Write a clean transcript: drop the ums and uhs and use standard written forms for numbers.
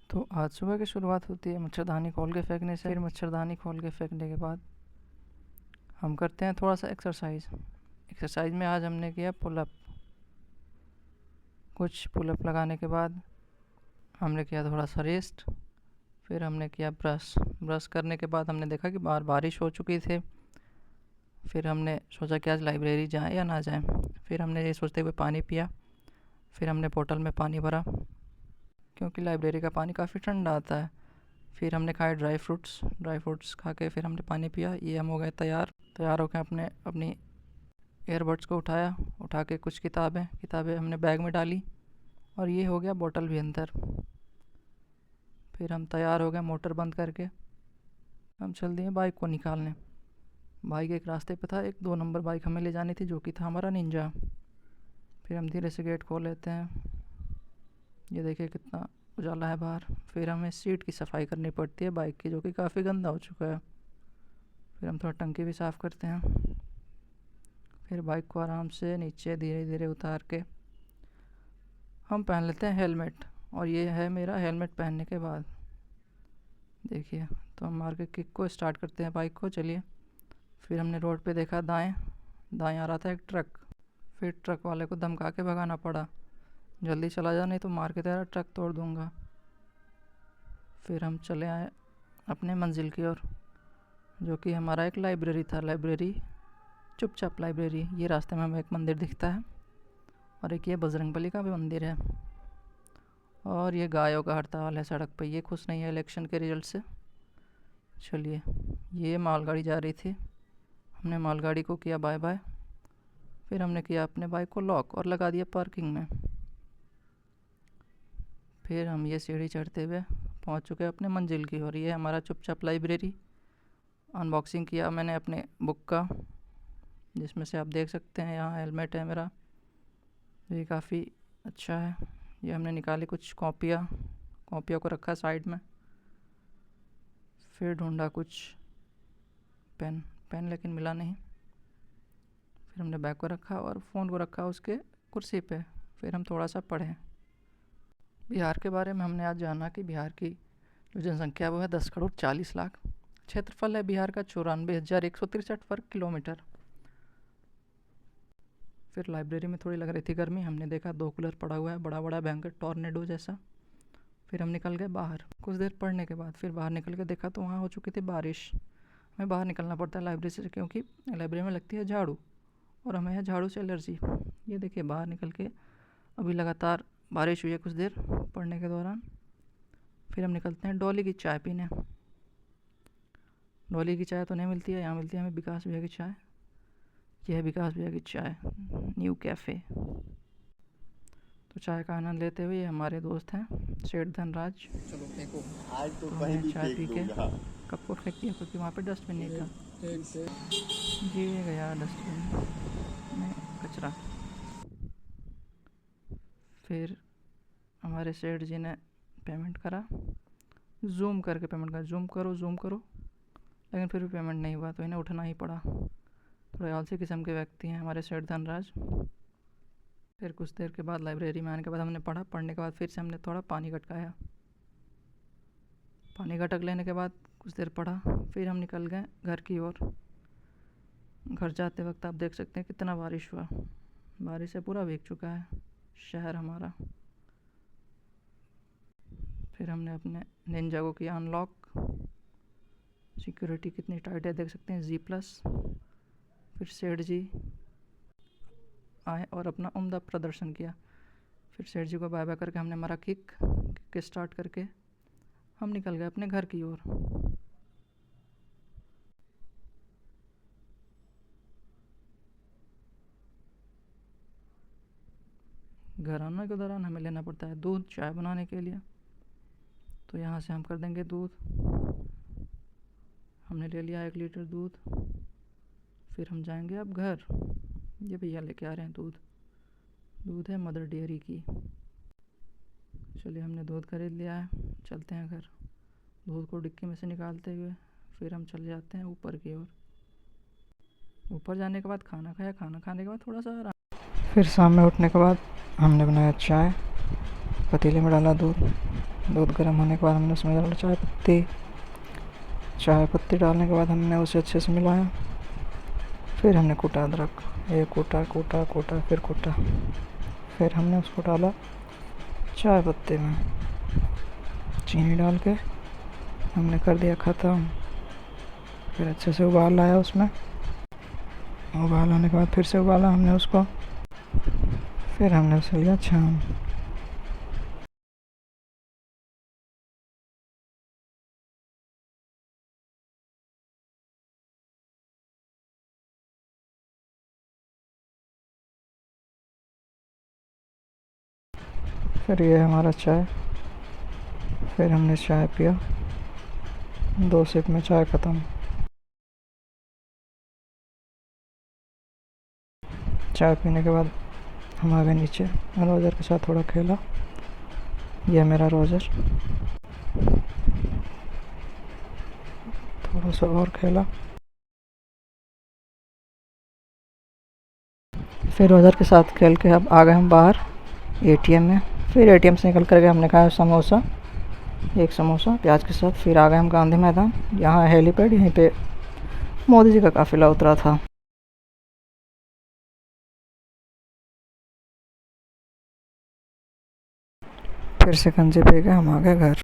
तो आज सुबह की शुरुआत होती है मच्छरदानी खोल के फेंकने से। फिर मच्छरदानी खोल के फेंकने के बाद हम करते हैं थोड़ा सा एक्सरसाइज में आज हमने किया पुलअप। कुछ पुलअप लगाने के बाद हमने किया थोड़ा सा रेस्ट। फिर हमने किया ब्रश करने के बाद हमने देखा कि बाहर बारिश हो चुकी थी। फिर हमने सोचा कि आज लाइब्रेरी जाएं या ना जाएं। फिर हमने ये सोचते हुए पानी पिया। फिर हमने बोतल में पानी भरा क्योंकि लाइब्रेरी का पानी काफ़ी ठंडा आता है। फिर हमने खाए ड्राई फ्रूट्स खा के फिर हमने पानी पिया। ये हम हो गए तैयार होकर अपनी ईयरबड्स को उठा के कुछ किताबें हमने बैग में डाली और ये हो गया बोतल भी अंदर। फिर हम तैयार हो गए, मोटर बंद करके हम चल दिए बाइक को निकालने। बाइक एक रास्ते पे था, एक 2 नंबर बाइक हमें ले जानी थी जो कि था हमारा निंजा। फिर हम धीरे से गेट खोल लेते हैं। ये देखिए कितना उजाला है बाहर। फिर हमें सीट की सफाई करनी पड़ती है बाइक की, जो कि काफ़ी गंदा हो चुका है। फिर हम थोड़ा टंकी भी साफ़ करते हैं। फिर बाइक को आराम से नीचे धीरे धीरे उतार के हम पहन लेते हैं हेलमेट। और ये है मेरा हेलमेट पहनने के बाद। देखिए, तो हम मार के किक को स्टार्ट करते हैं बाइक को। चलिए। फिर हमने रोड पे देखा दाएं आ रहा था एक ट्रक। फिर ट्रक वाले को धमका के भगाना पड़ा, जल्दी चला जा नहीं तो मार के तेरा ट्रक तोड़ दूंगा। फिर हम चले आए अपने मंजिल की ओर, जो कि हमारा एक लाइब्रेरी था। चुपचाप लाइब्रेरी। ये रास्ते में हमें एक मंदिर दिखता है और एक ये बजरंगबली का भी मंदिर है। और ये गायों का हड़ताल है सड़क पे। ये खुश नहीं है इलेक्शन के रिजल्ट से। चलिए, ये मालगाड़ी जा रही थी। हमने मालगाड़ी को किया बाय बाय। फिर हमने किया अपने बाइक को लॉक और लगा दिया पार्किंग में। फिर हम ये सीढ़ी चढ़ते हुए पहुंच चुके अपने मंजिल की ओर। ये हमारा चुपचाप लाइब्रेरी। अनबॉक्सिंग किया मैंने अपने बुक का, जिसमें से आप देख सकते हैं यहाँ हेलमेट है मेरा। ये काफ़ी अच्छा है। ये हमने निकाली कुछ कॉपियों को रखा साइड में। फिर ढूंढा कुछ पेन लेकिन मिला नहीं। फिर हमने बैग को रखा और फ़ोन को रखा उसके कुर्सी पे। फिर हम थोड़ा सा पढ़े बिहार के बारे में। हमने आज जाना कि बिहार की जो जनसंख्या है वो है 10,40,00,000। क्षेत्रफल है बिहार का 94,163 वर्ग किलोमीटर। फिर लाइब्रेरी में थोड़ी लग रही थी गर्मी। हमने देखा 2 कूलर पड़ा हुआ है, बड़ा बड़ा भयंकर टॉर्नेडो जैसा। फिर हम निकल गए बाहर। कुछ देर पढ़ने के बाद फिर बाहर निकल के देखा तो वहाँ हो चुकी थी बारिश। हमें बाहर निकलना पड़ता है लाइब्रेरी से, क्योंकि लाइब्रेरी में लगती है झाड़ू और हमें है झाड़ू से एलर्जी। ये देखिए, बाहर निकल के अभी लगातार बारिश हुई है कुछ देर पढ़ने के दौरान। फिर हम निकलते हैं डॉली की चाय पीने। डॉली की चाय तो नहीं मिलती है, यहाँ मिलती है हमें विकास भैया की चाय। यह है विकास भैया की चाय, न्यू कैफ़े। तो चाय का आनंद लेते हुए हमारे दोस्त हैं सेठ धनराज। चलो फेंको। आज तो तो कहीं हमने भी चाय पी फेंक के दूंगा। कप को फेंक दिया क्योंकि वहाँ पे डस्टबिन नहीं था। एक से ये गया डस्टबिन में कचरा। फिर हमारे सेठ जी ने पेमेंट करा, जूम करके पेमेंट करा। जूम करो लेकिन फिर भी पेमेंट नहीं हुआ तो इन्हें उठना ही पड़ा। थोड़े आलसी किस्म के व्यक्ति हैं हमारे सेठ धनराज। फिर कुछ देर के बाद लाइब्रेरी में आने के बाद हमने पढ़ने के बाद फिर से हमने थोड़ा पानी गटकाया। पानी गटक लेने के बाद कुछ देर पढ़ा। फिर हम निकल गए घर की ओर। घर जाते वक्त आप देख सकते हैं कितना बारिश हुआ। बारिश से पूरा भीग चुका है शहर हमारा। फिर हमने अपने निंजा को किया अनलॉक। सिक्योरिटी कितनी टाइट है देख सकते हैं, G+। फिर सेठ जी आए और अपना उम्दा प्रदर्शन किया। फिर सेठ जी को बाय बाय करके हमने मारा किक स्टार्ट करके हम निकल गए अपने घर की ओर। घर आने के दौरान हमें लेना पड़ता है दूध चाय बनाने के लिए। तो यहाँ से हम कर देंगे दूध। हमने ले लिया 1 लीटर दूध। फिर हम जाएंगे अब घर। ये भैया लेके आ रहे हैं दूध है मदर डेयरी की। चलिए, हमने दूध खरीद लिया है, चलते हैं घर। दूध को डिक्की में से निकालते हुए फिर हम चले जाते हैं ऊपर की ओर। ऊपर जाने के बाद खाना खाया। खाना खाने के बाद थोड़ा सा आराम। फिर शाम में उठने के बाद हमने बनाया चाय, पतीले में डाला दूध, दूध गर्म होने के बाद हमने उसमें डाला चाय पत्ती डालने के बाद हमने उसे अच्छे से मिलाया। फिर हमने कूटा अदरक, ये कूटा कूटा कूटा फिर कूटा। फिर हमने उसको डाला चाय पत्ती में, चीनी डाल के हमने कर दिया ख़त्म। फिर अच्छे से उबाल आया उसमें, उबाल आने के बाद फिर से उबाला हमने उसको। फिर हमने उसे लिया छान। फिर ये हमारा चाय। फिर हमने चाय पिया, 2 सिप में चाय ख़त्म। चाय पीने के बाद हम आ गए नीचे, रोज़र के साथ थोड़ा खेला। यह मेरा रोज़र, थोड़ा सा और खेला। फिर रोज़र के साथ खेल के अब आ गए हम बाहर एटीएम में। फिर एटीएम से निकल कर के हमने खाया समोसा, एक समोसा प्याज के साथ। फिर आ गए हम गांधी मैदान, यहाँ हेलीपैड, यहीं पे मोदी जी का काफ़िला उतरा था। फिर से गंजे पे गए, हम आ गए घर।